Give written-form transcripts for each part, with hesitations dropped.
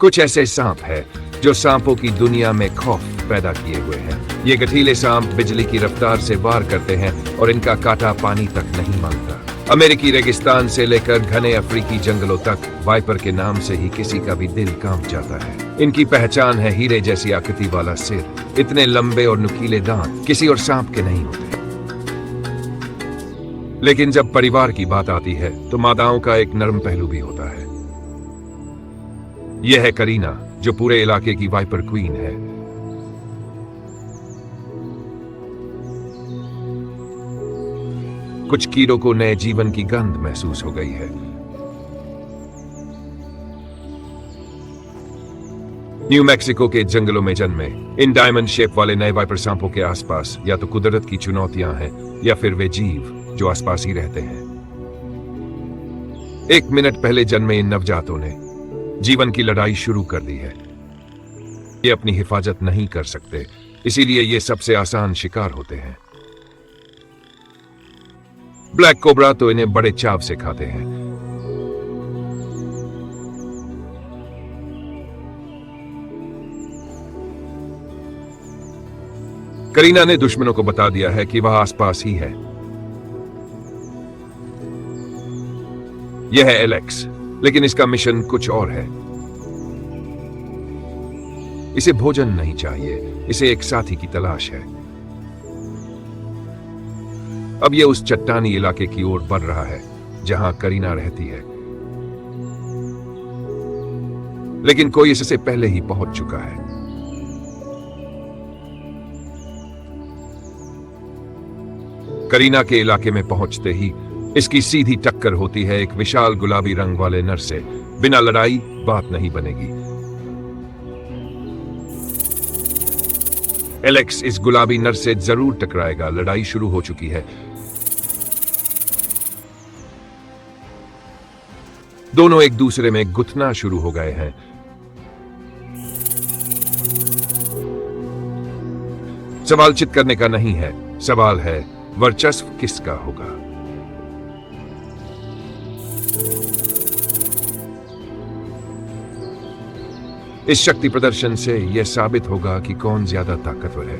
कुछ ऐसे सांप हैं जो सांपों की दुनिया में खौफ पैदा किए हुए हैं। ये गठीले सांप बिजली की रफ्तार से वार करते हैं और इनका कांटा पानी तक नहीं मांगता। अमेरिकी रेगिस्तान से लेकर घने अफ्रीकी जंगलों तक वाइपर के नाम से ही किसी का भी दिल कांप जाता है। इनकी पहचान है हीरे जैसी आकृति वाला सिर, इतने लंबे और नुकीले दांत किसी और सांप के नहीं होते। लेकिन जब परिवार की बात आती है तो मादाओं का एक नरम पहलू भी होता है। यह है करीना, जो पूरे इलाके की वाइपर क्वीन है। कुछ कीड़ों को नए जीवन की गंध महसूस हो गई है। न्यू मैक्सिको के जंगलों में जन्मे इन डायमंड शेप वाले नए वाइपर सांपों के आसपास या तो कुदरत की चुनौतियां हैं या फिर वे जीव जो आसपास ही रहते हैं। 1 मिनट पहले जन्मे इन नवजातों ने जीवन की लड़ाई शुरू कर दी है। ये अपनी हिफाजत नहीं कर सकते, इसीलिए ये सबसे आसान शिकार होते हैं। ब्लैक कोबरा तो इन्हें बड़े चाव से खाते हैं। करीना ने दुश्मनों को बता दिया है कि वह आसपास ही है। यह है एलेक्स, लेकिन इसका मिशन कुछ और है। इसे भोजन नहीं चाहिए, इसे एक साथी की तलाश है। अब यह उस चट्टानी इलाके की ओर बढ़ रहा है जहां करीना रहती है, लेकिन कोई इससे पहले ही पहुंच चुका है। करीना के इलाके में पहुंचते ही इसकी सीधी टक्कर होती है एक विशाल गुलाबी रंग वाले नर से। बिना लड़ाई बात नहीं बनेगी। एलेक्स इस गुलाबी नर से जरूर टकराएगा। लड़ाई शुरू हो चुकी है। दोनों एक दूसरे में गुथना शुरू हो गए हैं। सवाल चित करने का नहीं है, सवाल है वर्चस्व किसका होगा। इस शक्ति प्रदर्शन से यह साबित होगा कि कौन ज्यादा ताकतवर है।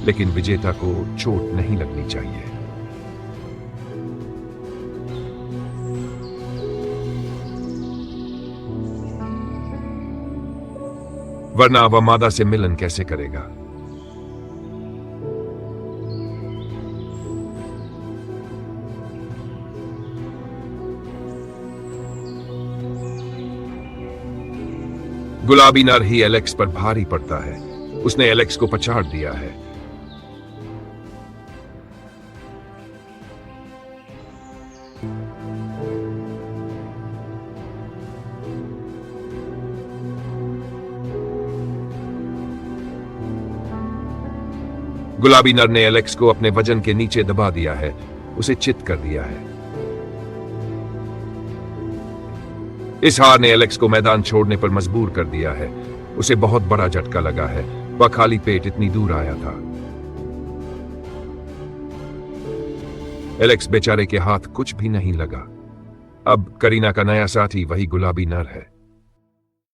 लेकिन विजेता को चोट नहीं लगनी चाहिए। वरना वह मादा से मिलन कैसे करेगा। गुलाबी नर ही एलेक्स पर भारी पड़ता है। उसने एलेक्स को पछाड़ दिया है। गुलाबी नर ने एलेक्स को अपने वजन के नीचे दबा दिया है, उसे चित कर दिया है। इस हार ने एलेक्स को मैदान छोड़ने पर मजबूर कर दिया है। उसे बहुत बड़ा झटका लगा है। वह खाली पेट इतनी दूर आया था। एलेक्स बेचारे के हाथ कुछ भी नहीं लगा। अब करीना का नया साथी वही गुलाबी नर है।